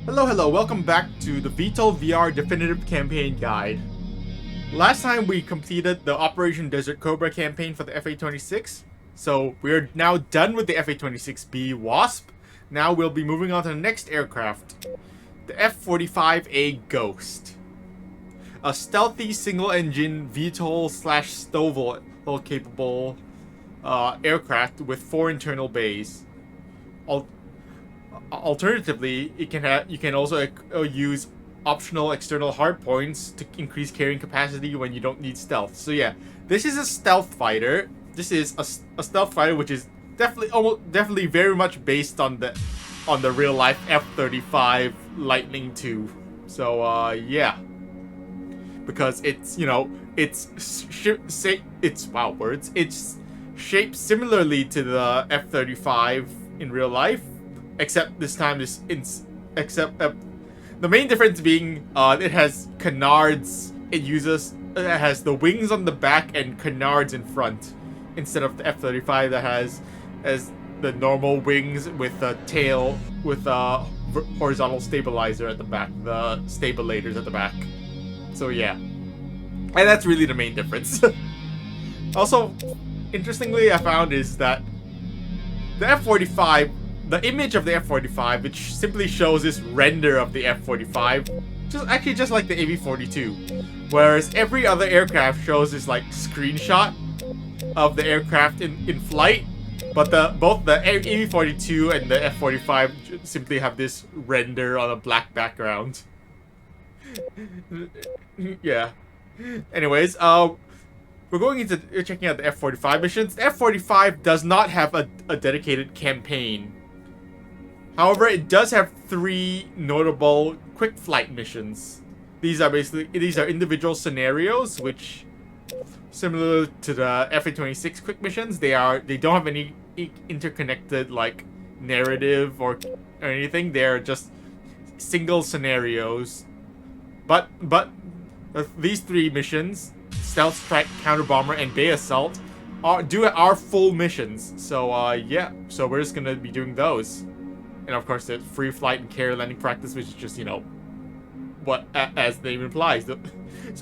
Hello, welcome back to the VTOL VR Definitive Campaign Guide. Last time we completed the Operation Desert Cobra campaign for the FA-26, so we're now done with the FA-26B Wasp. Now we'll be moving on to the next aircraft, the F-45A Ghost. A stealthy single-engine VTOL/STOVL capable aircraft with 4 internal bays. Alternatively, you can also use optional external hardpoints to increase carrying capacity when you don't need stealth. So yeah, this is a stealth fighter. This is a stealth fighter which is definitely very much based on the real life F-35 Lightning II. So yeah, because it's it's shaped similarly to the F-35 in real life. Except this time, the main difference being it has canards. It has the wings on the back and canards in front, instead of the F-35 that has the normal wings with a tail with a horizontal stabilizer at the back, the stabilators at the back. So yeah, and that's really the main difference. Also, interestingly, I found is that the F-45. The image of the F-45, which simply shows this render of the F-45, just like the AV-42, whereas every other aircraft shows this like screenshot of the aircraft in flight, but both the AV-42 and the F-45 simply have this render on a black background. Yeah. Anyways, we're going into checking out the F-45 missions. The F-45 does not have a dedicated campaign. However, it does have 3 notable quick flight missions. These are individual scenarios, which, similar to the FA-26 quick missions, they don't have any interconnected like narrative or anything. They're just single scenarios. But these 3 missions, Stealth Strike, Counter Bomber, and Bay Assault, are full missions. So yeah, so we're just gonna be doing those. And of course, there's free flight and carrier landing practice, which is just, what as the name implies. So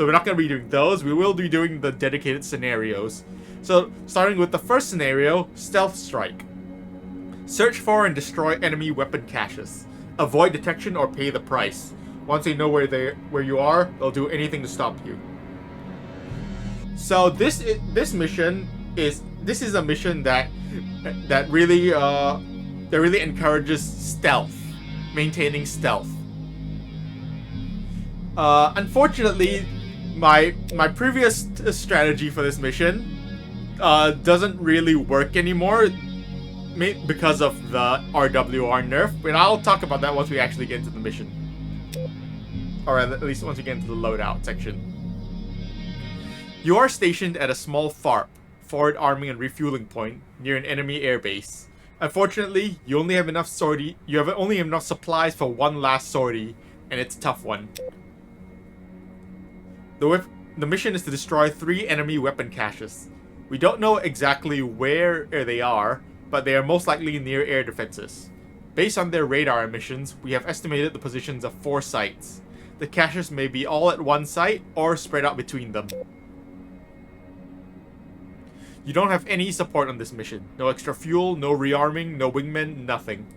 we're not going to be doing those. We will be doing the dedicated scenarios. So starting with the first scenario, Stealth Strike. Search for and destroy enemy weapon caches. Avoid detection or pay the price. Once they know where you are, they'll do anything to stop you. So this mission is a mission that really encourages stealth, maintaining stealth. Unfortunately, my previous strategy for this mission doesn't really work anymore because of the RWR nerf, but I'll talk about that once we actually get into the mission. Or at least once we get into the loadout section. You are stationed at a small FARP, forward arming and refueling point, near an enemy airbase. Unfortunately, you only have enough supplies for one last sortie, and it's a tough one. The mission is to destroy 3 enemy weapon caches. We don't know exactly where they are, but they are most likely near air defenses. Based on their radar emissions, we have estimated the positions of 4 sites. The caches may be all at one site, or spread out between them. You don't have any support on this mission. No extra fuel, no rearming, no wingmen, nothing.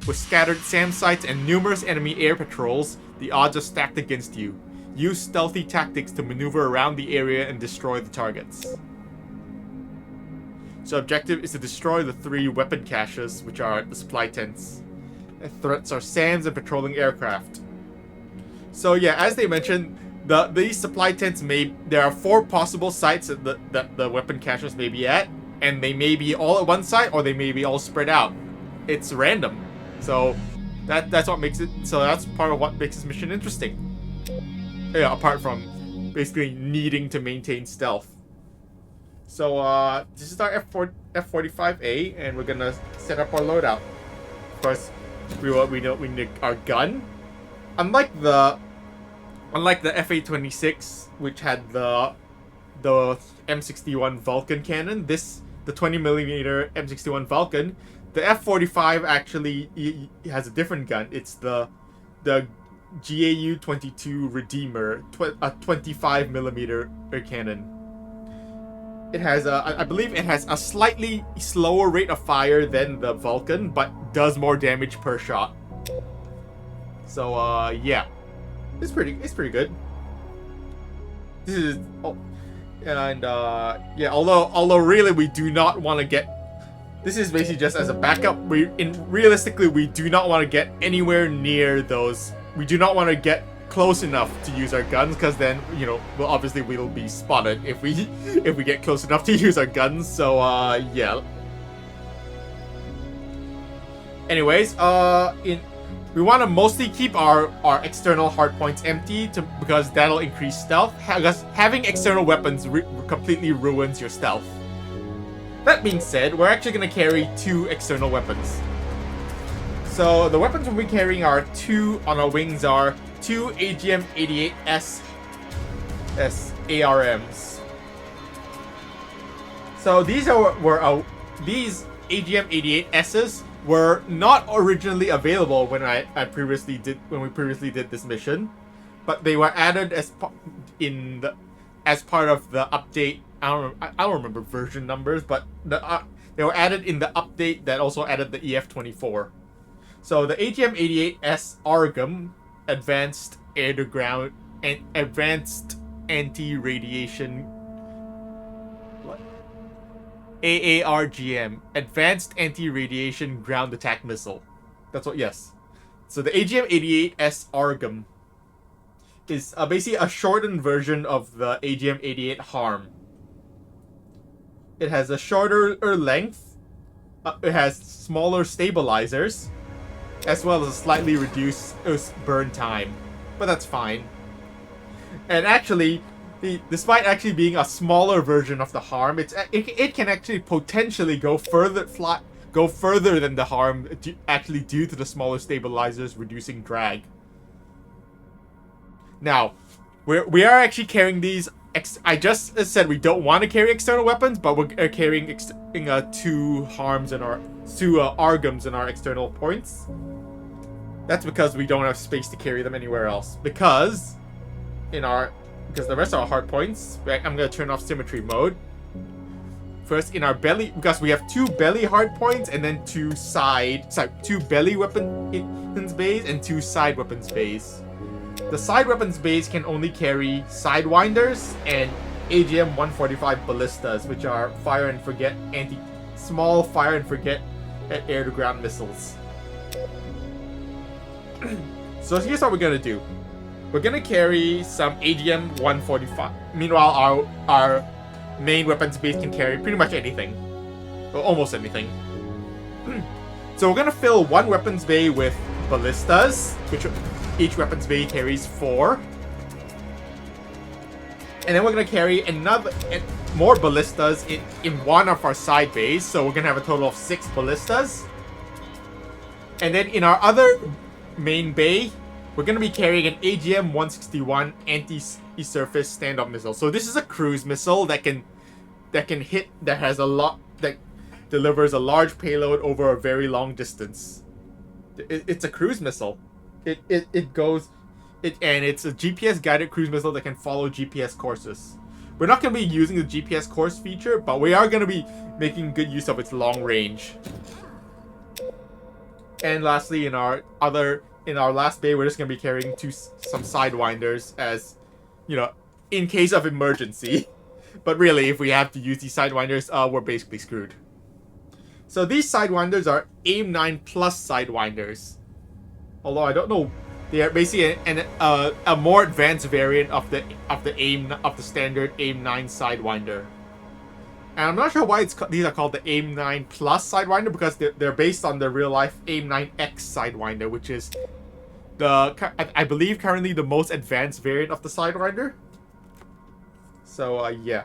With scattered SAM sites and numerous enemy air patrols, the odds are stacked against you. Use stealthy tactics to maneuver around the area and destroy the targets. So objective is to destroy the 3 weapon caches, which are the supply tents. The threats are SAMs and patrolling aircraft. So yeah, as they mentioned, these supply tents there are 4 possible sites that the weapon caches may be at, and they may be all at one site or they may be all spread out. It's random. So that's what makes it, so that's part of what makes this mission interesting. Yeah, apart from basically needing to maintain stealth. So this is our F-45A, and we're gonna set up our loadout. Of course, we need our gun. Unlike the FA-26, which had the M61 Vulcan cannon, the 20mm M61 Vulcan, the F-45 actually has a different gun. It's the the GAU-22 Redeemer, a 25mm cannon. It has I believe it has a slightly slower rate of fire than the Vulcan, but does more damage per shot. So yeah, it's pretty good. This is yeah. Although really we do not want to get. This is basically just as a backup. Realistically we do not want to get anywhere near those. We do not want to get close enough to use our guns, because then, you know, well, obviously we'll be spotted if we get close enough to use our guns. So yeah. Anyways, we want to mostly keep our external hardpoints empty because that'll increase stealth. Because having external weapons completely ruins your stealth. That being said, we're actually going to carry 2 external weapons. So the weapons we'll be carrying are 2 on our wings are 2 AGM-88S ARMs. So these these AGM-88Ss were not originally available when we previously did this mission, but they were added as part of the update. I don't remember version numbers, but they were added in the update that also added the EF-24. So the AGM-88S ARGM, Advanced Air-to-Ground and Advanced Anti-Radiation. What? AARGM, Advanced Anti-Radiation Ground Attack Missile. That's what. Yes. So the AGM-88S ARGM is basically a shortened version of the AGM-88 HARM. It has a shorter length. It has smaller stabilizers, as well as a slightly reduced burn time, but that's fine. And actually, despite actually being a smaller version of the HARM, it can actually potentially go further than the HARM, actually due to the smaller stabilizers reducing drag. Now, we are actually carrying these. I just said we don't want to carry external weapons, but we're carrying 2 HARMs and 2 ARGMs in our external points. That's because we don't have space to carry them anywhere else. Because the rest of our hard points, I'm gonna turn off symmetry mode. First, in our belly, because we have 2 belly hard points and then 2 belly weapons bays and 2 side weapons bays. The side weapons bays can only carry sidewinders and AGM-145 ballistas, which are small fire and forget air-to-ground missiles. So here's what we're gonna do. We're gonna carry some AGM-145. Meanwhile, our main weapons base can carry pretty much anything. Well, almost anything. So we're gonna fill 1 weapons bay with ballistas, which each weapons bay carries 4. And then we're gonna carry more ballistas in one of our side bays, so we're gonna have a total of 6 ballistas. And then in our other main bay, we're gonna be carrying an AGM-161 anti-surface stand-up missile. So this is a cruise missile that delivers a large payload over a very long distance. It's a cruise missile. And it's a GPS guided cruise missile that can follow GPS courses. We're not going to be using the GPS course feature, but we are going to be making good use of its long range. And lastly, in our last bay, we're just going to be carrying some sidewinders as, in case of emergency. But really, if we have to use these sidewinders, we're basically screwed. So these sidewinders are AIM-9 Plus sidewinders. Although I don't know, they are basically a more advanced variant of the standard AIM-9 sidewinder. And I'm not sure why these are called the AIM-9 Plus sidewinder, because they're based on the real life AIM-9X sidewinder, which is I believe currently the most advanced variant of the sidewinder. So yeah.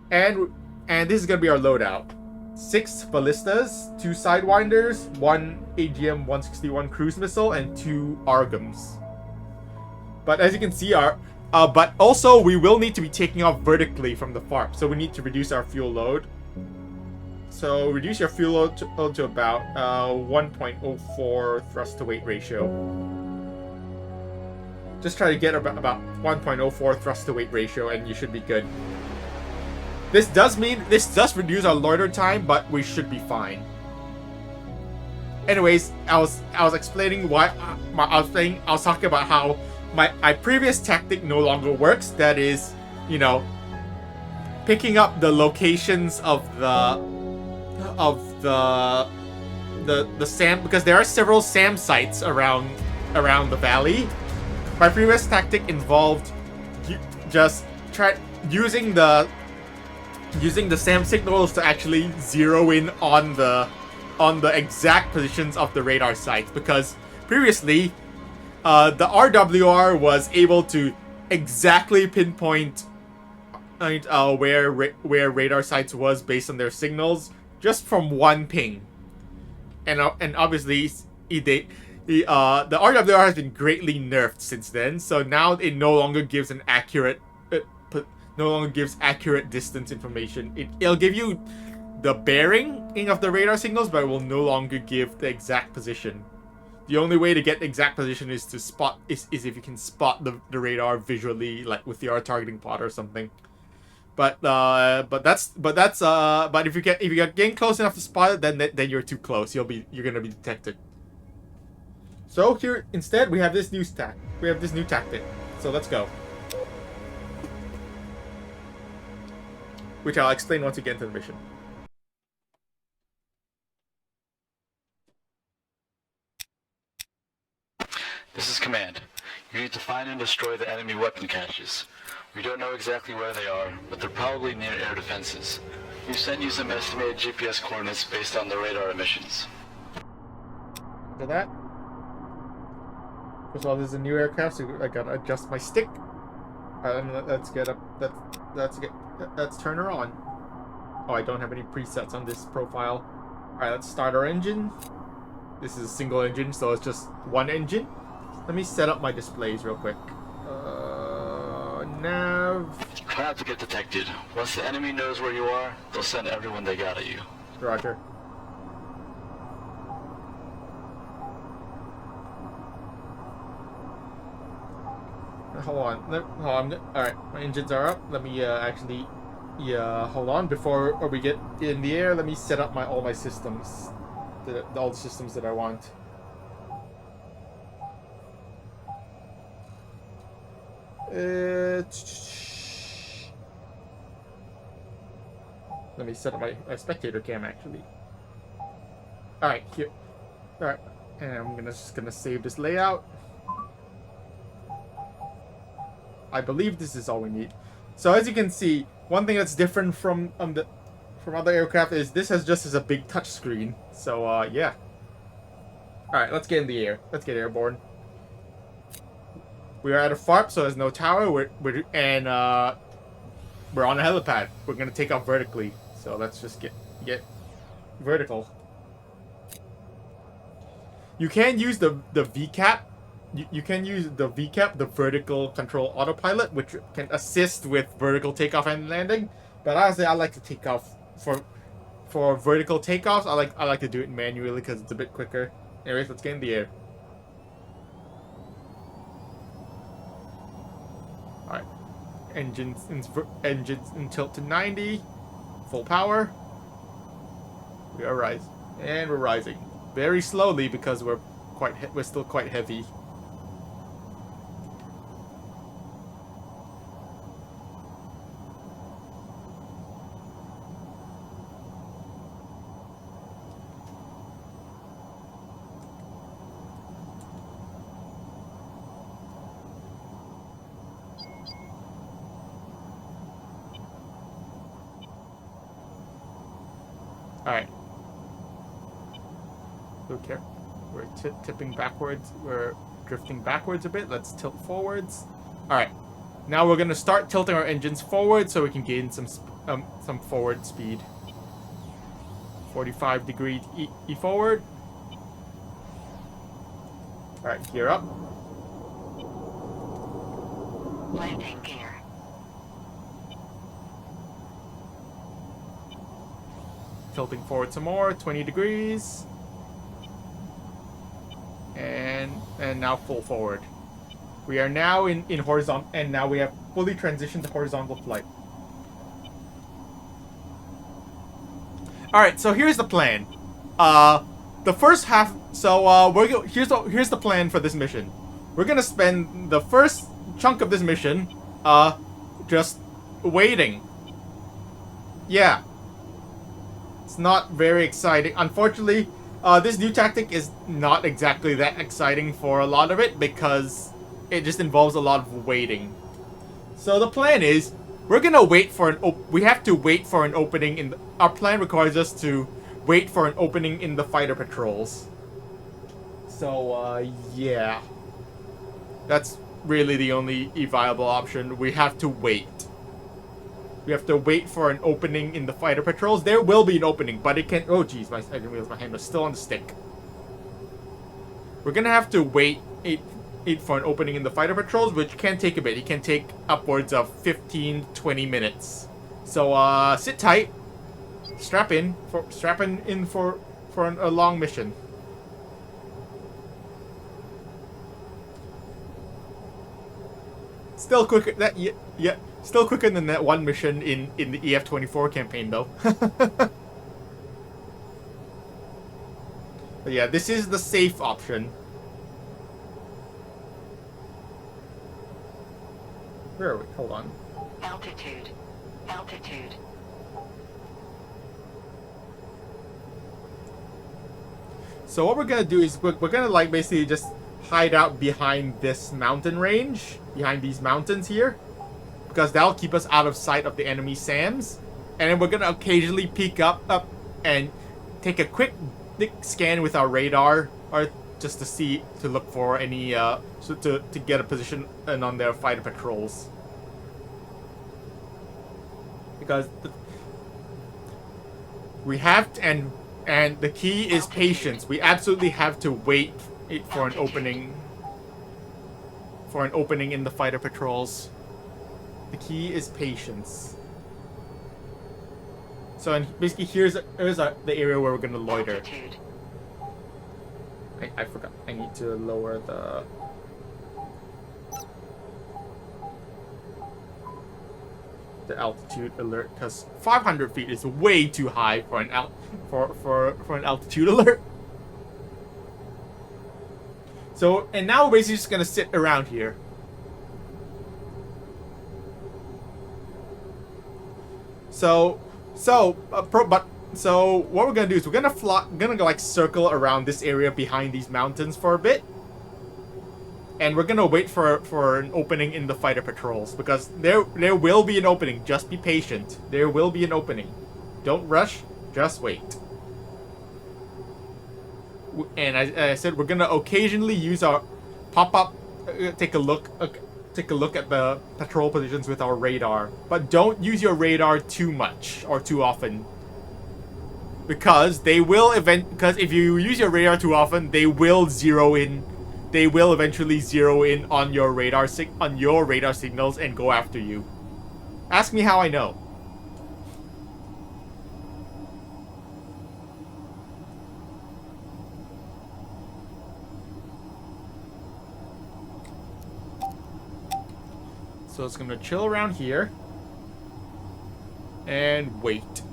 And this is gonna be our loadout. 6 ballistas, 2 sidewinders, 1 AGM-161 cruise missile, and 2 ARGMs. But as you can see, but also we will need to be taking off vertically from the farm, so we need to reduce our fuel load. So reduce your fuel load to about 1.04 thrust to weight ratio. Just try to get about 1.04 thrust to weight ratio, and you should be good. This does reduce our loiter time, but we should be fine. Anyways, I was explaining why I was talking about how my previous tactic no longer works. That is, you know, picking up the locations of the SAM, because there are several SAM sites around the valley. My previous tactic involved just using the SAM signals to actually zero in on the exact positions of the radar sites, because previously the RWR was able to exactly pinpoint where radar sites was based on their signals just from one ping, and obviously the RWR has been greatly nerfed since then, so now it no longer gives an accurate distance information. It'll give you the bearing of the radar signals, but it will no longer give the exact position. The only way to get the exact position is to spot is if you can spot the radar visually, like with your targeting pod or something. But if you get getting close enough to spot it, then you're too close. You're gonna be detected. So here instead we have this new tactic. So let's go. Which I'll explain once we get into the mission. This is Command. You need to find and destroy the enemy weapon caches. We don't know exactly where they are, but they're probably near air defenses. We've sent you some estimated GPS coordinates based on the radar emissions. For that. First of all, this is a new aircraft, so I gotta adjust my stick. Let's turn her on. Oh, I don't have any presets on this profile. Alright, let's start our engine. This is a single engine, so it's just one engine. Let me set up my displays real quick. Nav. Try not to get detected. Once the enemy knows where you are, they'll send everyone they got at you. Roger. Hold on. Alright, my engines are up. Let me hold on. Before we get in the air, let me set up all my systems. All the systems that I want. Let me set up my spectator cam, actually. Alright, here. Alright, and I'm just gonna save this layout. I believe this is all we need. So as you can see, one thing that's different from other aircraft is this has just as a big touch screen. So yeah. Alright, let's get in the air. Let's get airborne. We are at a FARP, so there's no tower. We're on a helipad. We're gonna take off vertically. So let's just get vertical. You can use the VCAP. You can use the VCAP, the vertical control autopilot, which can assist with vertical takeoff and landing. But honestly, I like to take off for vertical takeoffs. I like to do it manually because it's a bit quicker. Anyways, let's get in the air. All right, engines in tilt to 90, full power. We are rising, and we're rising very slowly because we're still quite heavy. Alright. Okay. We're tipping backwards. We're drifting backwards a bit. Let's tilt forwards. Alright. Now we're going to start tilting our engines forward so we can gain some forward speed. 45 degrees E forward. Alright, gear up. Landing gear. tilting forward some more, 20 degrees. And now full forward. We are now in horizontal, and now we have fully transitioned to horizontal flight. All right, so here's the plan. The first half. So here's the plan for this mission. We're gonna spend the first chunk of this mission, just waiting. Yeah. It's not very exciting. Unfortunately, this new tactic is not exactly that exciting for a lot of it because it just involves a lot of waiting. So the plan is we're gonna wait for we have to wait for an opening in our plan requires us to wait for an opening in the fighter patrols. So yeah. That's really the only viable option. We have to wait. We have to wait for an opening in the fighter patrols. There will be an opening, but it can. Oh, jeez, I didn't realize my hand was still on the stick. We're gonna have to wait for an opening in the fighter patrols, which can take a bit. It can take upwards of 15-20 minutes. So sit tight, strap in for a long mission. Still quicker still quicker than that one mission in the EF-24 campaign, though. But yeah, this is the safe option. Where are we? Hold on. Altitude. Altitude. So what we're gonna do is we're gonna like basically just hide out behind this mountain range, behind these mountains here, because that'll keep us out of sight of the enemy SAMs. And then we're gonna occasionally peek up and take a quick scan with our radar, or just to look for any to get a position and on their fighter patrols. Because we have to, and the key is patience. We absolutely have to wait for an opening in the fighter patrols. The key is patience. So, and basically here's the area where we're gonna loiter. Altitude. I forgot. I need to lower the altitude alert, because 500 feet is way too high for an altitude alert. So, and now we're basically just gonna sit around here. So what we're gonna do is we're gonna go like circle around this area behind these mountains for a bit, and we're gonna wait for an opening in the fighter patrols, because there will be an opening. Just be patient. There will be an opening. Don't rush. Just wait. And as I said, we're gonna occasionally use our pop-up, take a look at the patrol positions with our radar, but don't use your radar too much or too often, because because if you use your radar too often, they will eventually zero in on your radar signals and go after you. Ask me how I know. So it's gonna chill around here and wait.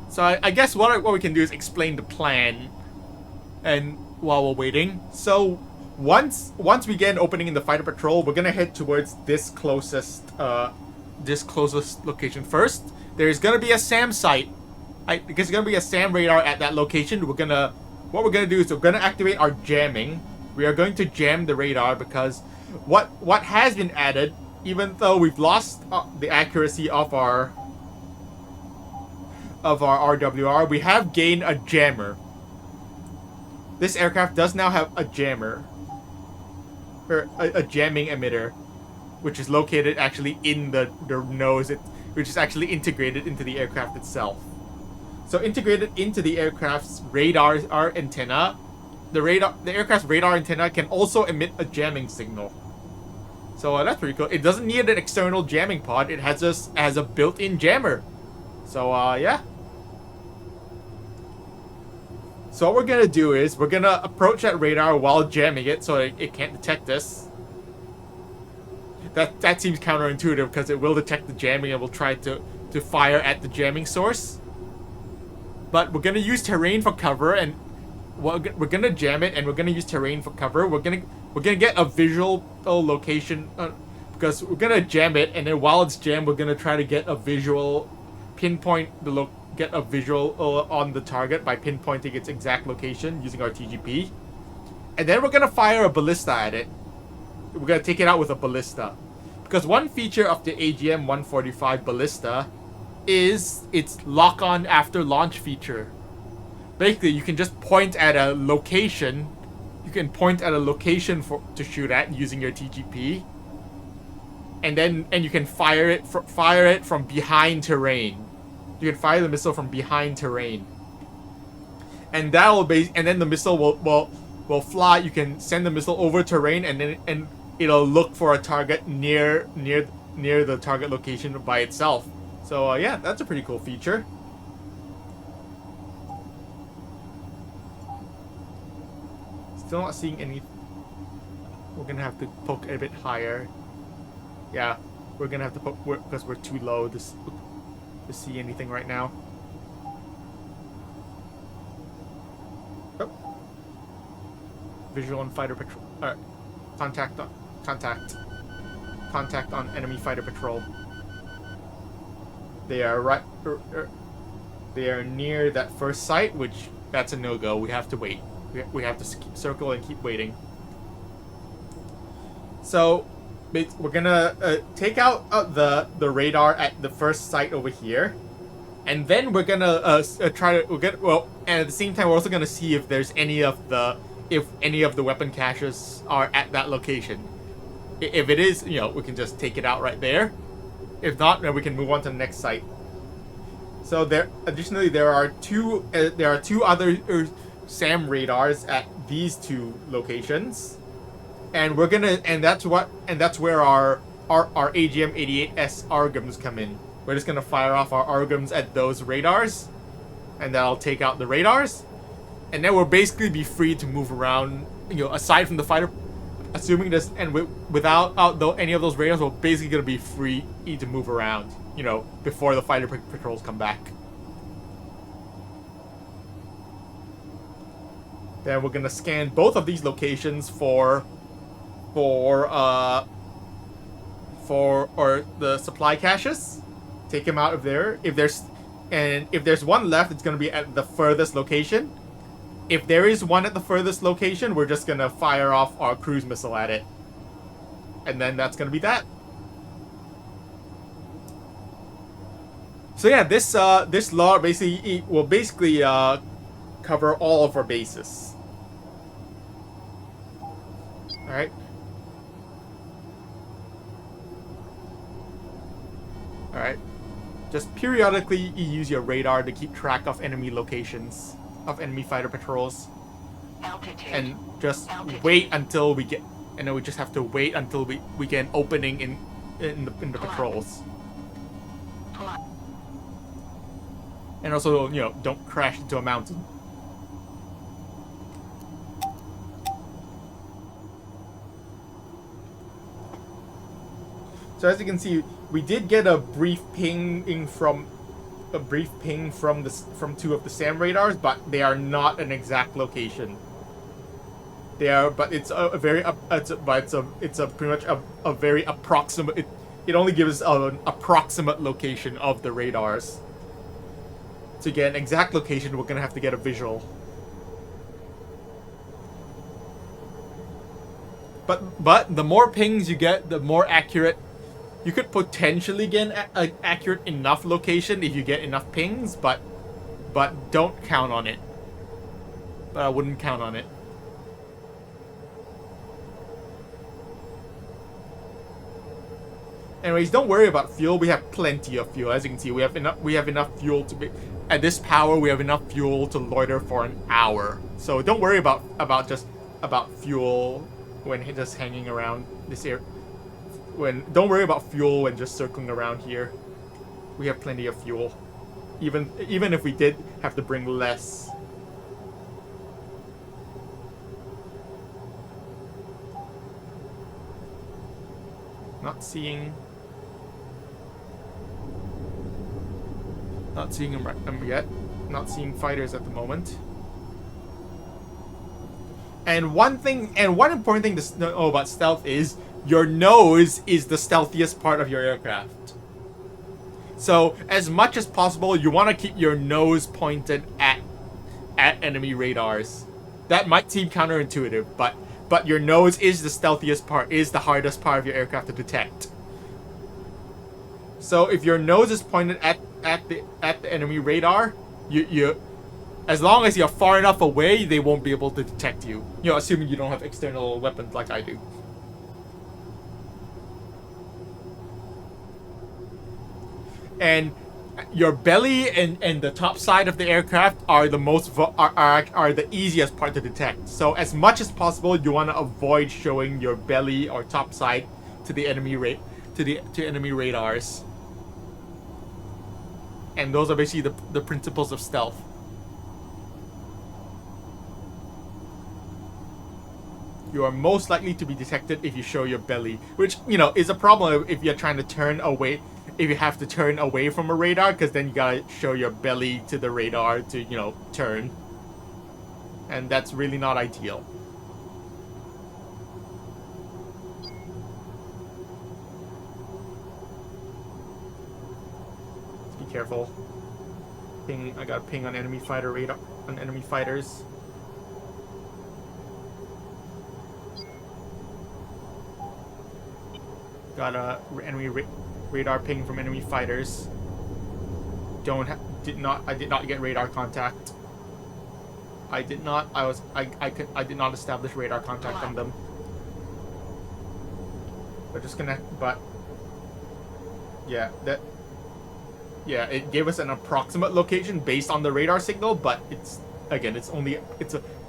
So I guess what we can do is explain the plan, and while we're waiting. So once we get an opening in the fighter patrol, we're gonna head towards this closest location first. There's gonna be a SAM site. Because there's gonna be a SAM radar at that location. What we're gonna do is we're gonna activate our jamming. We are going to jam the radar, because what has been added, even though we've lost the accuracy of our RWR, we have gained a jammer. This aircraft does now have a jammer, or a jamming emitter, which is located actually in the nose, which is actually integrated into the aircraft itself. So integrated into the aircraft's radar antenna, the aircraft's radar antenna can also emit a jamming signal. So that's pretty cool. It doesn't need an external jamming pod. It has a built-in jammer. So yeah. So what we're gonna do is we're gonna approach that radar while jamming it so it can't detect us. That seems counterintuitive because it will detect the jamming and will try to fire at the jamming source. But we're gonna use terrain for cover, and we're gonna jam it, and we're gonna use terrain for cover. We're gonna get a visual location because we're gonna jam it, and then while it's jammed, we're gonna try to get a visual pinpoint get a visual on the target by pinpointing its exact location using our TGP. And then we're gonna fire a ballista at it. We're gonna take it out with a ballista. Because one feature of the AGM-145 ballista is its lock-on after launch feature. Basically, you can just point at a location. You can point at a location to shoot at using your TGP. And you can fire it from behind terrain. You can fire the missile from behind terrain, and then the missile will fly. You can send the missile over terrain, and it'll look for a target near the target location by itself. So yeah, that's a pretty cool feature. Still not seeing any. We're gonna have to poke a bit higher. Yeah, we're gonna have to poke because we're too low to see anything right now. Oh. Visual on fighter patrol. Contact on enemy fighter patrol. They are they are near that first site, which that's a no-go. We have to wait. We have to circle and keep waiting. So we're gonna take out the radar at the first site over here, and then we're gonna try to and at the same time we're also gonna see if there's any of the weapon caches are at that location. If it is, we can just take it out right there. If not, then we can move on to the next site. So additionally there are two other SAM radars at these two locations. And that's where our AGM-88S ARGMs come in. We're just gonna fire off our ARGMs at those radars, and that'll take out the radars, and then we'll basically be free to move around. Aside from the fighter, assuming this, and without any of those radars, we're basically gonna be free to move around. Before the fighter patrols come back. Then we're gonna scan both of these locations for the supply caches. Take them out of there. If there's one left, it's gonna be at the furthest location. If there is one at the furthest location, we're just gonna fire off our cruise missile at it, and then that's gonna be that. So yeah, this law will cover all of our bases. All right. Alright. Just periodically use your radar to keep track of enemy locations, of enemy fighter patrols. Altitude. And just wait until we get... And then we just have to wait until we get an opening in the patrols. And also, don't crash into a mountain. So as you can see, we did get a brief ping from two of the SAM radars, but they are not an exact location. They are, but it's pretty much a very approximate. It only gives an approximate location of the radars. To get an exact location, we're gonna have to get a visual. But the more pings you get, the more accurate. You could potentially get an accurate enough location if you get enough pings, but don't count on it. But I wouldn't count on it. Anyways, don't worry about fuel. We have plenty of fuel. As you can see, we have enough fuel to be at this power. We have enough fuel to loiter for an hour. So don't worry about fuel when just hanging around this area. Don't worry about fuel when just circling around here. We have plenty of fuel. Even if we did have to bring less. Not seeing them yet. Not seeing fighters at the moment. And one important thing to know about stealth is your nose is the stealthiest part of your aircraft. So as much as possible, you want to keep your nose pointed at enemy radars. That might seem counterintuitive, but your nose is the stealthiest part, is the hardest part of your aircraft to detect. So if your nose is pointed at the enemy radar, you as long as you're far enough away, they won't be able to detect you. You know, assuming you don't have external weapons like I do. And your belly and the top side of the aircraft are the are the easiest part to detect. So as much as possible, you want to avoid showing your belly or top side to the enemy enemy radars. And those are basically the principles of stealth. You are most likely to be detected if you show your belly, which, you know, is a problem if you're trying to turn away. If you have to turn away from a radar, because then you gotta show your belly to the radar to, you know, turn. And that's really not ideal. Let's be careful. Ping, I got a ping on enemy fighter radar, on enemy fighters. Got a enemy radar ping from enemy fighters. I did not get radar contact. I did not establish radar contact on them. We're just gonna, yeah, it gave us an approximate location based on the radar signal, but it's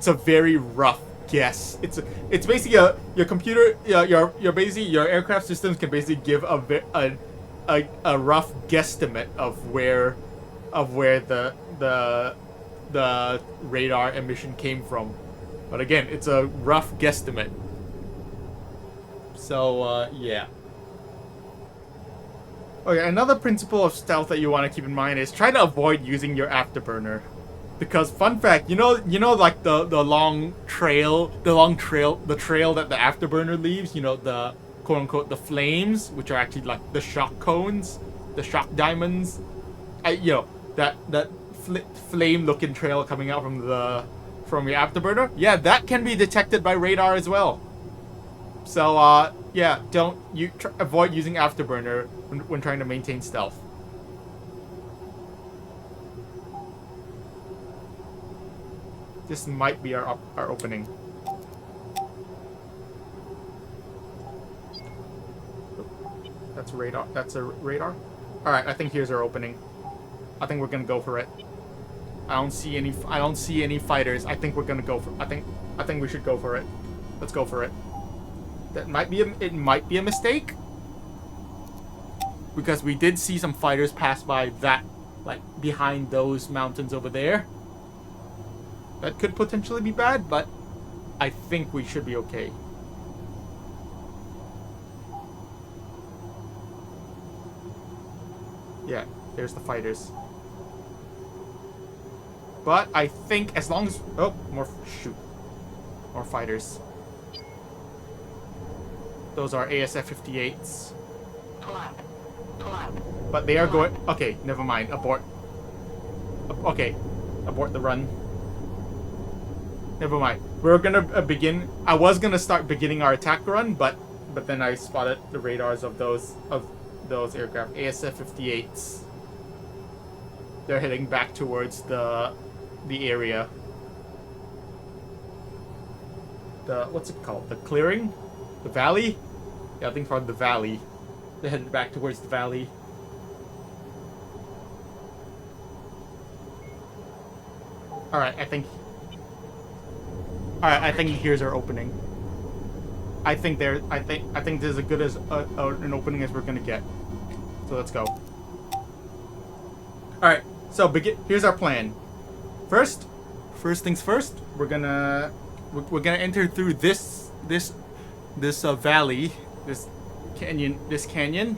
a very rough guess. It's basically your computer, your aircraft systems can basically give a rough guesstimate of where the radar emission came from, but again, it's a rough guesstimate. So yeah. Okay, another principle of stealth that you want to keep in mind is try to avoid using your afterburner. Because fun fact, you know like the trail that the afterburner leaves, you know, the quote unquote the flames, which are actually like the shock cones, the shock diamonds, you know, that flame looking trail coming out from your afterburner. Yeah, that can be detected by radar as well. So yeah, avoid using afterburner when trying to maintain stealth. This might be our opening. That's radar. That's a radar. All right, I think here's our opening. I think we're gonna go for it. I don't see any fighters. I think we're gonna go for. I think we should go for it. Let's go for it. It might be a mistake, because we did see some fighters pass by that, like behind those mountains over there. That could potentially be bad, but I think we should be okay. Yeah, there's the fighters. But I think as long as... Oh, more fighters. Those are ASF-58s. Pull up. But they are going... Okay, never mind. Abort. Okay, abort the run. Never mind. We're gonna begin... I was gonna start beginning our attack run, but then I spotted the radars of those aircraft. ASF-58s. They're heading back towards the area. What's it called? The clearing? The valley? Yeah, I think from the valley. They're headed back towards the valley. Alright, I think here's our opening. I think this is as good as an opening as we're gonna get. So let's go. Alright, so here's our plan. First things first, we're gonna enter through this valley, canyon. This canyon.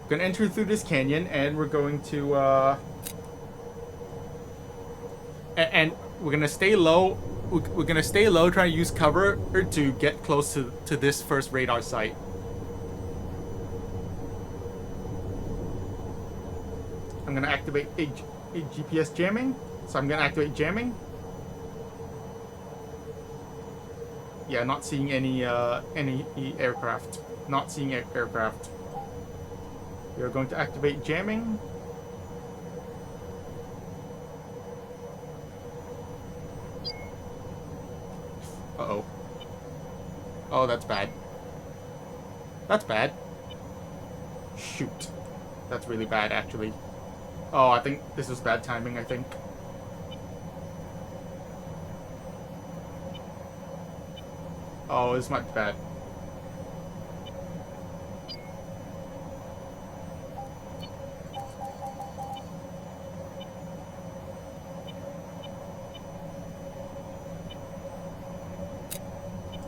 We're gonna enter through this canyon, and we're going to and we're gonna stay low. We're gonna stay low, trying to use cover to get close to this first radar site. I'm gonna activate a GPS jamming. So I'm gonna activate jamming. Yeah, not seeing any aircraft. Not seeing aircraft. We are going to activate jamming. Uh-oh. Oh, that's bad. That's bad. Shoot. That's really bad, actually. Oh, I think this is bad timing, I think. Oh, this might be bad.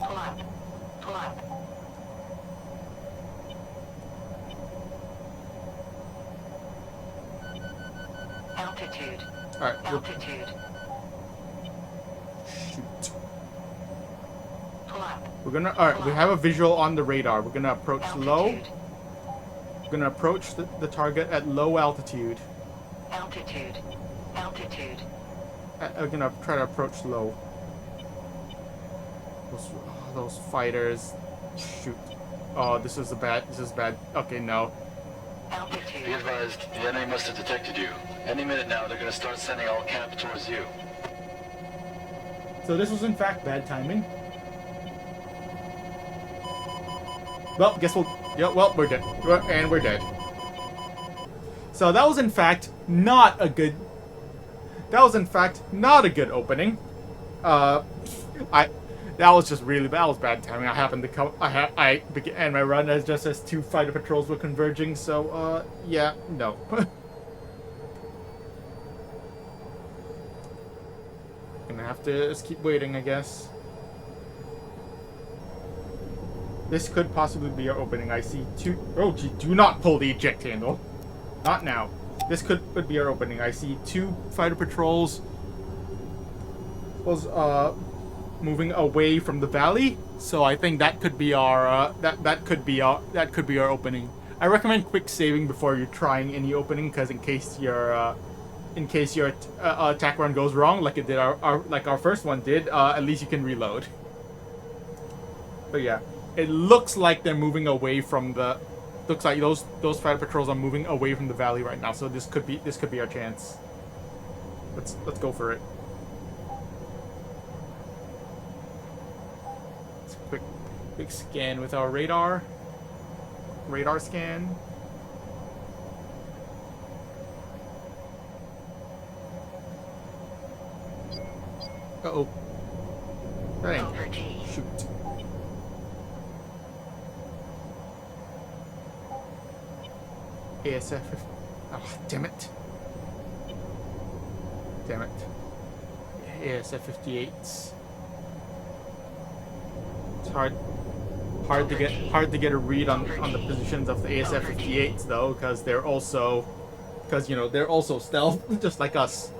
Pull up. Pull up. Altitude. Alright, Altitude. shoot. Pull up. We're gonna, alright, we have a visual on the radar. We're gonna approach low. Altitude. We're gonna approach the target at low altitude. Altitude. Altitude. We're gonna try to approach low. Those fighters. Shoot. Oh, this is bad. This is bad. Okay, no. Be Altitude. advised, the enemy must have detected you. Any minute now, they're gonna start sending all camp towards you. So this was in fact bad timing. Well, guess we'll... Yeah, well, we're dead. And we're dead. So that was in fact not a good... That was in fact not a good opening. That was just really bad. That was bad timing. I happened to come... I began my run as just as two fighter patrols were converging, so, yeah, no. Gonna have to just keep waiting, I guess. This could possibly be our opening. I see two... Oh, gee, do not pull the eject handle. Not now. This could be our opening. I see two fighter patrols moving away from the valley. So I think that could be our that could be our opening. I recommend quick saving before you're trying any opening, because in case your attack run goes wrong, like it did our first one did, at least you can reload. But yeah. It looks like they're moving away from the... Looks like those fighter patrols are moving away from the valley right now. So this could be our chance. Let's go for it. Let's quick scan with our radar. Radar scan. Uh-oh. That Over ain't... G. Shoot. ASF. Oh, damn it. Damn it. ASF 58s. It's hard to get a read on the positions of the ASF 58s though, because they're also stealth just like us.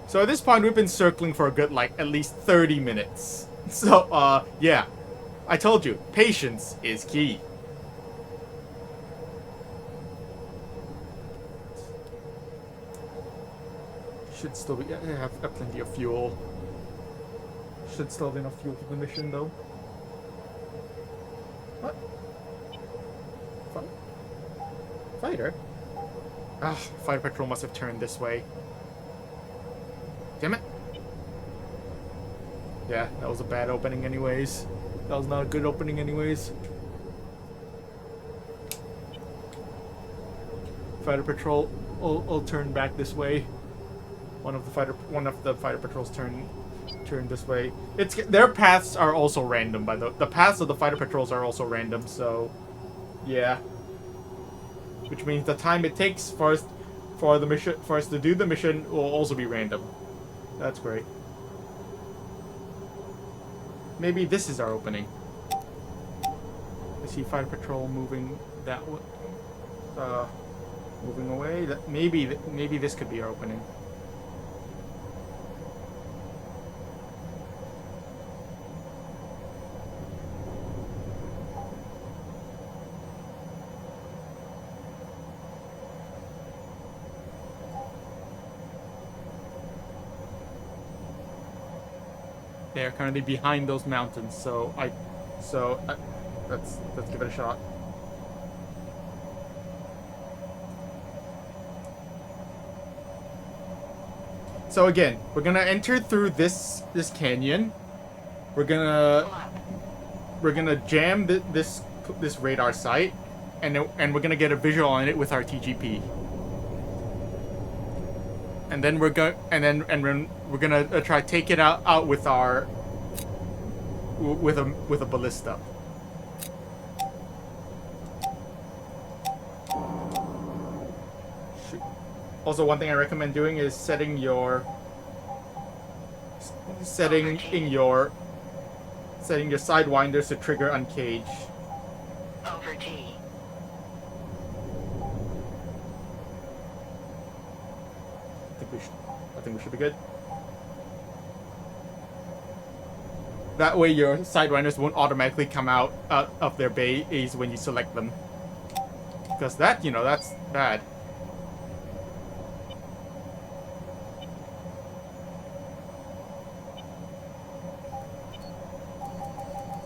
So at this point, we've been circling for a good, like, at least 30 minutes. So, yeah. I told you, patience is key. Should still be... I have plenty of fuel. Should still have enough fuel for the mission, though. What? Fighter? Ah, fighter patrol must have turned this way. Damn it. Yeah, that was a bad opening anyways. That was not a good opening anyways. Fighter patrol will turn back this way. One of the fighter patrols Turn this way. Their paths are also random, by the paths of the fighter patrols are also random. So, yeah. Which means the time it takes for us to do the mission will also be random. That's great. Maybe this is our opening. I see fighter patrol moving that way. Moving away. Maybe this could be our opening. They are currently behind those mountains, so let's give it a shot. So again, we're gonna enter through this canyon. We're gonna jam this radar site, and we're gonna get a visual on it with our TGP. And then we're gonna try to take it out with our with a ballista. Also, one thing I recommend doing is setting your sidewinders to trigger uncage. Over T. I think we should be good. That way your sidewinders won't automatically come out of their bays when you select them. Because that's bad.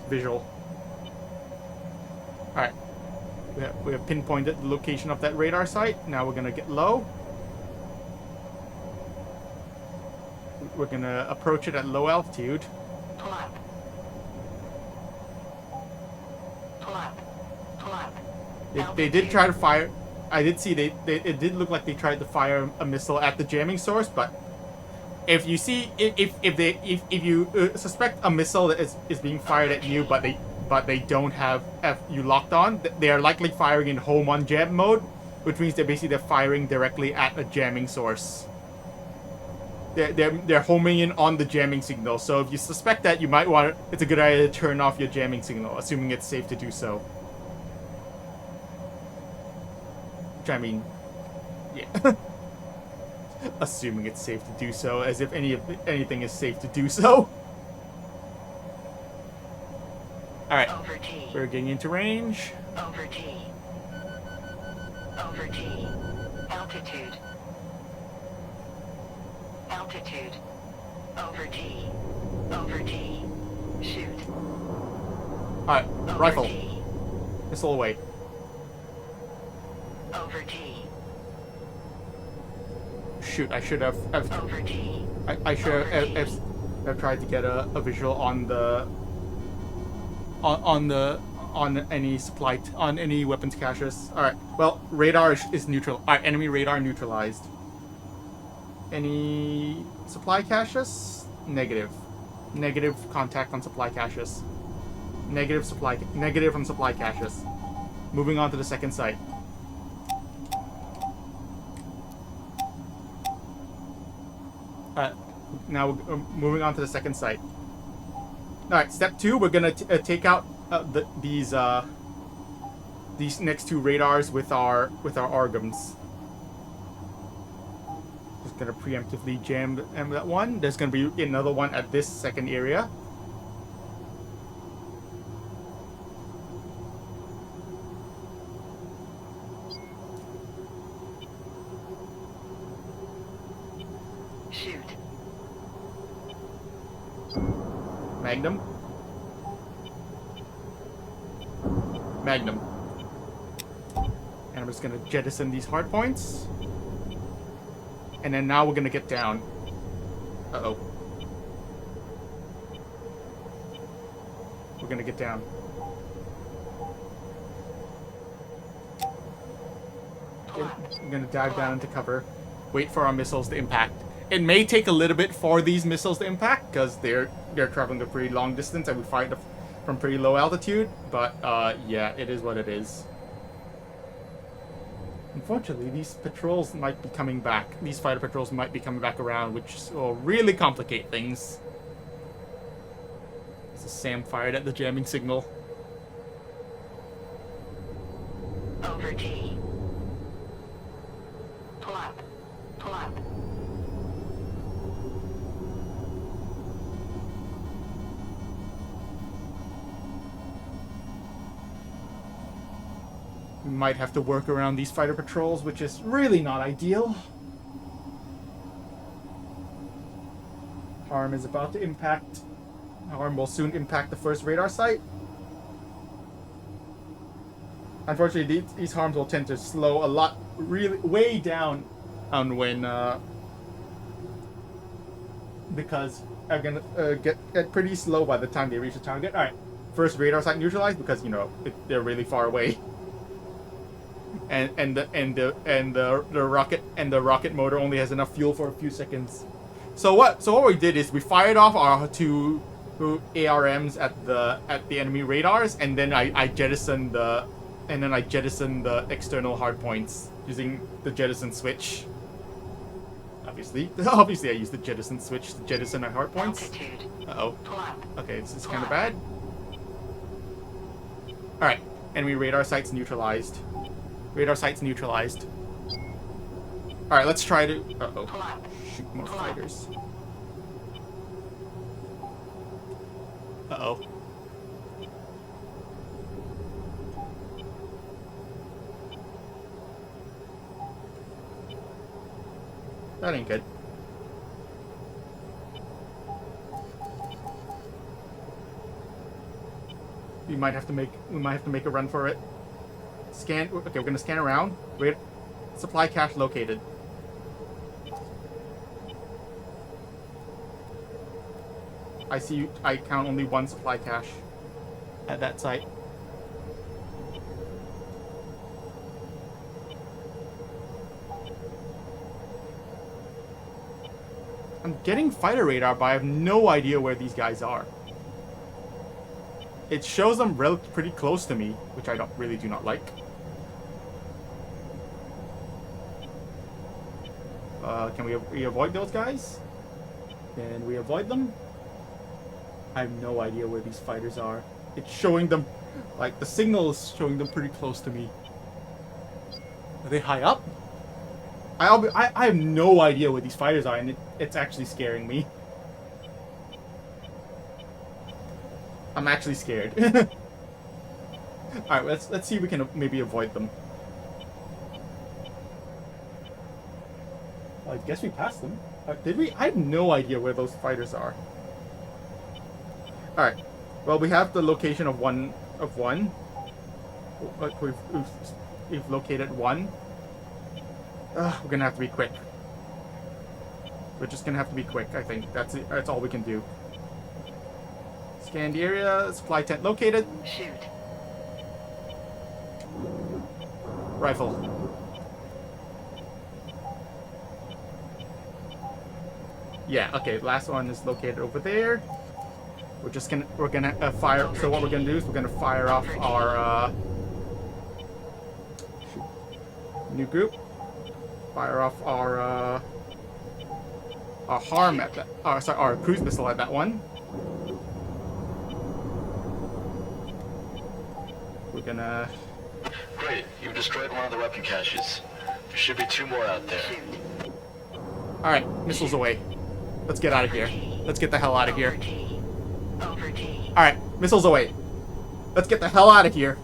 Visual. Alright. We have pinpointed the location of that radar site. Now we're gonna get low. We're gonna approach it at low altitude. Pull up. Pull up. Pull up. They did try to fire. I did see it did look like they tried to fire a missile at the jamming source, but if you see if you suspect a missile that is being fired at you, but they don't have you locked on, they are likely firing in home on jam mode, which means they're firing directly at a jamming source. They're homing in on the jamming signal. So if you suspect that, you might want it's a good idea to turn off your jamming signal, assuming it's safe to do so. Which I mean, yeah. Assuming it's safe to do so, as if anything is safe to do so. Alright, we're getting into range. Over T. Over T. Altitude. Altitude. Over T. Over T. Shoot. Alright, Over rifle. T. Missile away. Over T. Shoot, I should have Over T. I should have tried to get a visual on any weapons caches. All right. Well, radar is neutral. All right, enemy radar neutralized. Any supply caches? Negative. Negative contact on supply caches. Negative on supply caches. Moving on to the second site. Now we're moving on to the second site. Alright, step 2, we're gonna take out these next two radars with our ARGMs. Just gonna preemptively jam that one. There's gonna be another one at this second area. Shoot. Magnum. Magnum. And I'm just gonna jettison these hard points. And then now we're gonna get down. Uh-oh. We're gonna get down. I'm gonna dive down into cover. Wait for our missiles to impact. It may take a little bit for these missiles to impact because they're traveling a pretty long distance and we fight from pretty low altitude. But yeah, it is what it is. Unfortunately, these patrols might be coming back. These fighter patrols might be coming back around, which will really complicate things. So Sam fired at the jamming signal. Over T. Plop. Plop. We might have to work around these fighter patrols, which is really not ideal. Harm is about to impact. Harm will soon impact the first radar site. Unfortunately, these harms will tend to slow a lot, really way down on when, because are gonna get pretty slow by the time they reach the target. All right, first radar site neutralized because you know they're really far away. And the rocket motor only has enough fuel for a few seconds. So what we did is we fired off our two ARMs at the enemy radars, and then I jettisoned the external hardpoints using the jettison switch. Obviously I used the jettison switch to jettison our hardpoints. Altitude. Uh-oh. Plop. Okay, this is kind of bad. All right, enemy radar sites neutralized. Radar sites neutralized. All right, let's try to. Uh-oh. Plop. Shoot more Plop. fighters. Uh-oh. That ain't good. We might have to make a run for it. Scan. Okay, we're gonna scan around. Wait. Supply cache located. I see. I count only one supply cache at that site. I'm getting fighter radar, but I have no idea where these guys are. It shows them pretty close to me, which I really do not like. Can we avoid those guys? Can we avoid them? I have no idea where these fighters are. It's showing them, like the signal is showing them pretty close to me. Are they high up? I have no idea where these fighters are, and it's actually scaring me. I'm actually scared. Alright, let's see if we can maybe avoid them. Well, I guess we passed them. Did we? I have no idea where those fighters are. Alright. Well, we have the location of one. We've located one. We're gonna have to be quick. We're just gonna have to be quick, I think. That's it. That's all we can do. Scan the area. Supply tent located. Shoot. Rifle. Yeah, okay, last one is located over there. We're gonna fire. So what we're gonna do is we're gonna fire off our new group. Fire off our harm at that. Sorry, our cruise missile at that one. We're gonna. Great, you've destroyed one of the weapon caches. There should be 2 more out there. Shoot. All right, missiles away. Let's get out of here. Let's get the hell out of here. Over T. Over T. All right, missiles away. Let's get the hell out of here.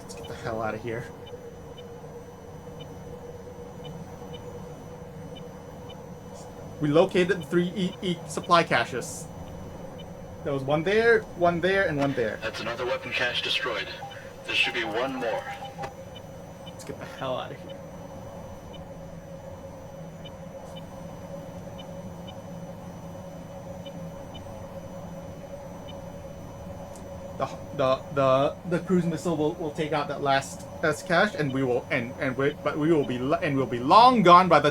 Let's get the hell out of here. We located the 3 supply caches. There was one there, and one there. That's another weapon cache destroyed. There should be 1 more. Let's get the hell out of here. the cruise missile will take out that last cache, and we'll be long gone by the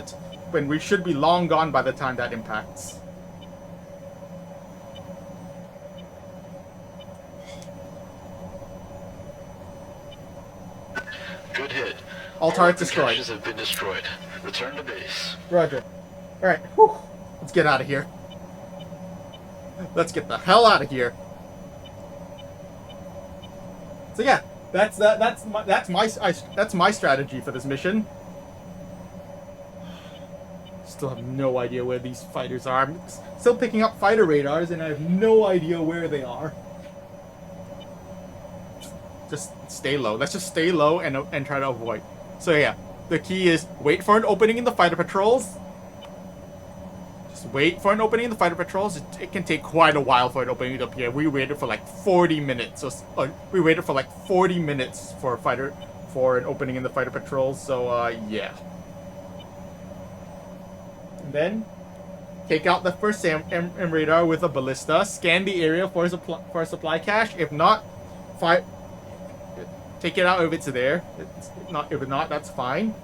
when we should be long gone by the time that impacts. Good hit. All targets weapon destroyed. caches have been destroyed. Return to base. Roger. All right. Whew. Let's get out of here. Let's get the hell out of here. So yeah, that's my strategy for this mission. Still have no idea where these fighters are. I'm still picking up fighter radars, and I have no idea where they are. Just stay low. Let's just stay low and try to avoid. So yeah, the key is wait for an opening in the fighter patrols. Just wait for an opening in the fighter patrols. It can take quite a while for an opening to appear. We waited for like 40 minutes. We waited for like 40 minutes for an opening in the fighter patrols. So yeah. And then take out the first M radar with a ballista. Scan the area for a supply cache. If not, take it out if it's there. If not, that's fine.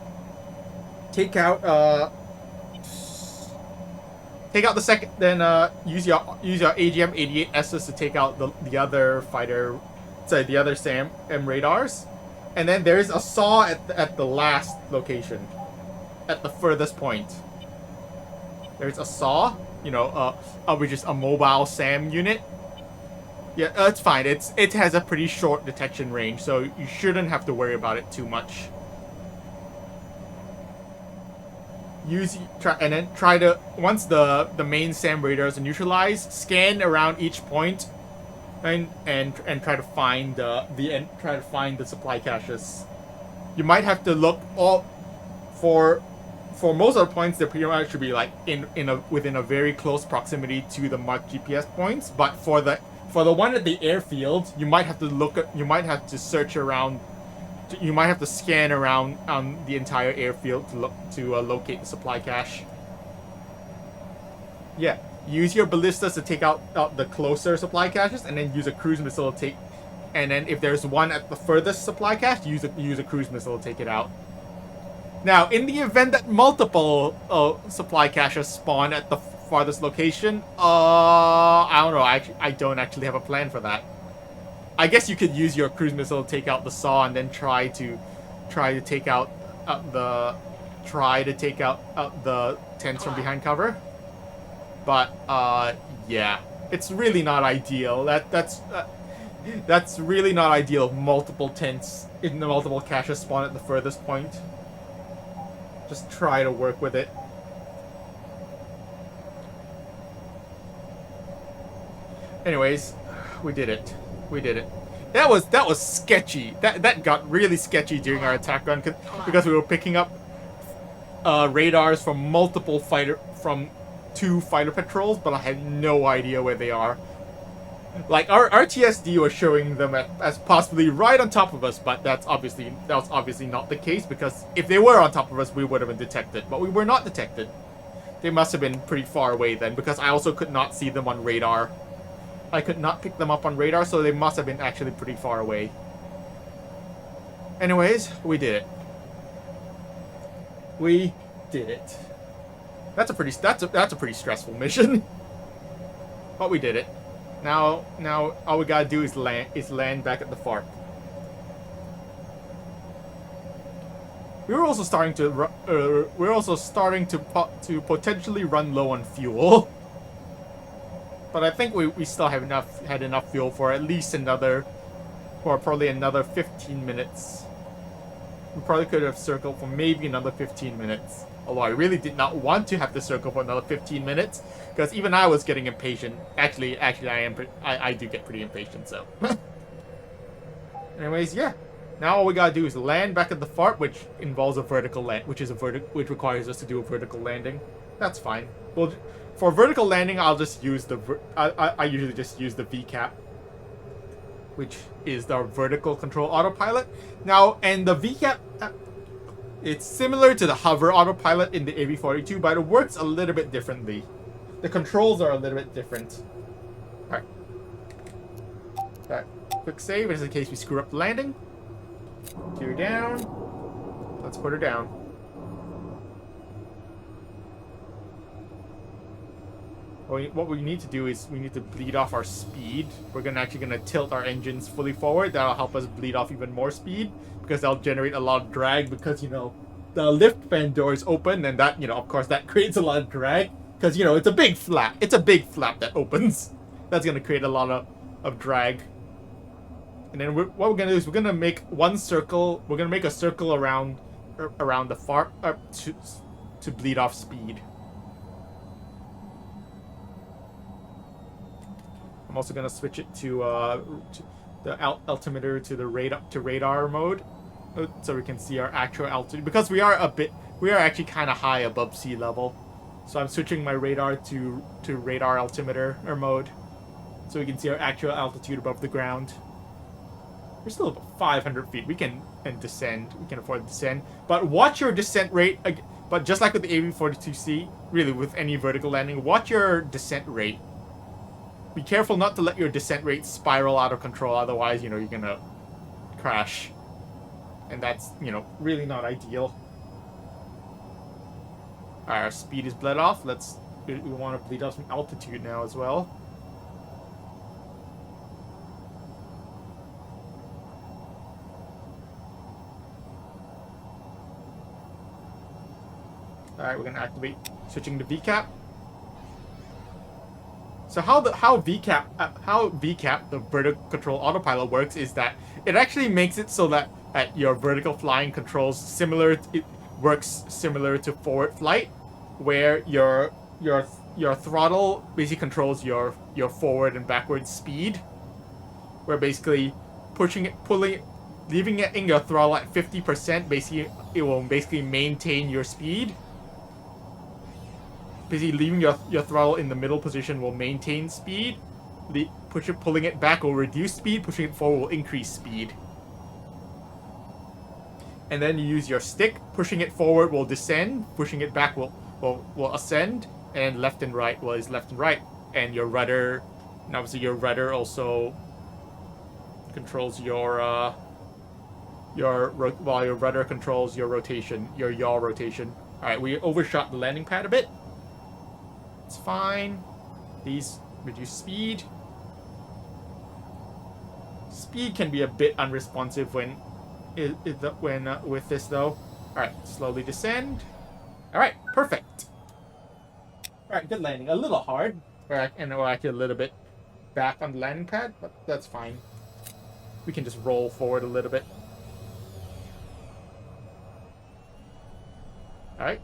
Take out the second. Then use your AGM-88Ss to take out the other fighter. Sorry, the other SAM radars. And then there's a saw at the last location, at the furthest point. There's a saw, which is a mobile SAM unit. Yeah, it's fine. It has a pretty short detection range, so you shouldn't have to worry about it too much. Try to once the main SAM radars are neutralized, scan around each point, and try to find the supply caches. You might have to look for most of the points. They pretty much should be like within a very close proximity to the marked GPS points, but for the one at the airfield, you might have to search around. You might have to scan around the entire airfield to locate the supply cache. Yeah, use your ballistas to take out the closer supply caches, and then use a cruise missile to take. And then if there's one at the furthest supply cache, use a cruise missile to take it out. Now, in the event that multiple supply caches spawn at the farthest location, I don't know. I don't actually have a plan for that. I guess you could use your cruise missile to take out the saw, and then try to take out the tents from behind cover. But yeah, it's really not ideal. That's really not ideal. Multiple tents in the multiple caches spawn at the furthest point. Just try to work with it. Anyways, we did it. We did it. That was sketchy. That got really sketchy during our attack run because we were picking up radars from two fighter patrols, but I had no idea where they are. Like our TSD was showing them as possibly right on top of us, but that was obviously not the case, because if they were on top of us, we would have been detected. But we were not detected. They must have been pretty far away then, because I also could not see them on radar. I could not pick them up on radar, so they must have been actually pretty far away. Anyways, we did it. We did it. That's a pretty stressful mission. But we did it. Now all we gotta do is land back at the FARP. We're also starting to potentially run low on fuel. But I think we still have had enough fuel for at least probably another 15 minutes. We probably could have circled for maybe another 15 minutes. Although I really did not want to have to circle for another 15 minutes, because even I was getting impatient. Actually, I do get pretty impatient, so. Anyways, yeah. Now all we gotta do is land back at the FARP, which involves a vertical land, which requires us to do a vertical landing. That's fine. Well, for vertical landing, I'll just use I usually just use the VCAP, which is the vertical control autopilot. Now, and the VCAP, it's similar to the hover autopilot in the AV-42, but it works a little bit differently. The controls are a little bit different. Alright. quick save just in case we screw up the landing. Gear down. Let's put her down. What we need to do is we need to bleed off our speed. We're actually gonna tilt our engines fully forward. That'll help us bleed off even more speed because that'll generate a lot of drag because, you know, the lift fan door is open and that, you know, of course that creates a lot of drag because, you know, it's a big flap. It's a big flap that opens. That's gonna create a lot of drag. And then what we're gonna do is we're gonna make one circle. We're gonna make a circle around the far to bleed off speed. I'm also gonna switch it to the altimeter to the radar mode, so we can see our actual altitude because we are actually kind of high above sea level. So I'm switching my radar to radar altimeter mode, so we can see our actual altitude above the ground. We're still about 500 feet. We can descend. We can afford to descend, but watch your descent rate. But just like with the AV-42C, really with any vertical landing, watch your descent rate. Be careful not to let your descent rate spiral out of control, otherwise, you know, you're gonna crash. And that's, you know, really not ideal. Alright, our speed is bled off. We want to bleed off some altitude now as well. Alright, we're gonna activate switching to VCAP. So how VCAP, the vertical control autopilot, works is that it actually makes it so that your vertical flying controls works similar to forward flight, where your throttle basically controls your forward and backward speed. Where basically leaving it in your throttle at 50%, basically it will basically maintain your speed. Basically, leaving your throttle in the middle position will maintain speed. Pulling it back will reduce speed. Pushing it forward will increase speed. And then you use your stick. Pushing it forward will descend. Pushing it back will ascend. And left and right is left and right. And your rudder, and obviously your rudder also controls your rudder controls your rotation, your yaw rotation. All right, we overshot the landing pad a bit. It's fine. These reduce speed. Speed can be a bit unresponsive with this though. All right, slowly descend. All right, perfect. All right, good landing. A little hard, we're actually a little bit back on the landing pad, but that's fine. We can just roll forward a little bit. All right,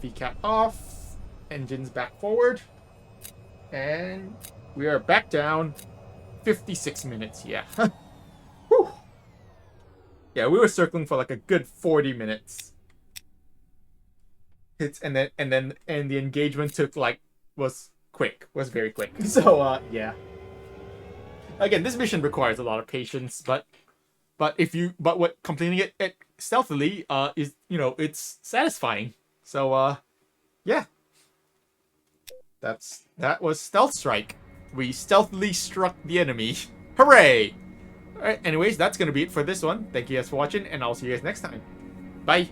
VCAP off. Engines back forward. And we are back down 56 minutes, yeah. Whew. Yeah, we were circling for like a good 40 minutes. And the engagement was very quick. So yeah. Again, this mission requires a lot of patience, but what completing it stealthily is, you know, it's satisfying. So yeah. That was Stealth Strike. We stealthily struck the enemy. Hooray! Alright, anyways, that's gonna be it for this one. Thank you guys for watching, and I'll see you guys next time. Bye!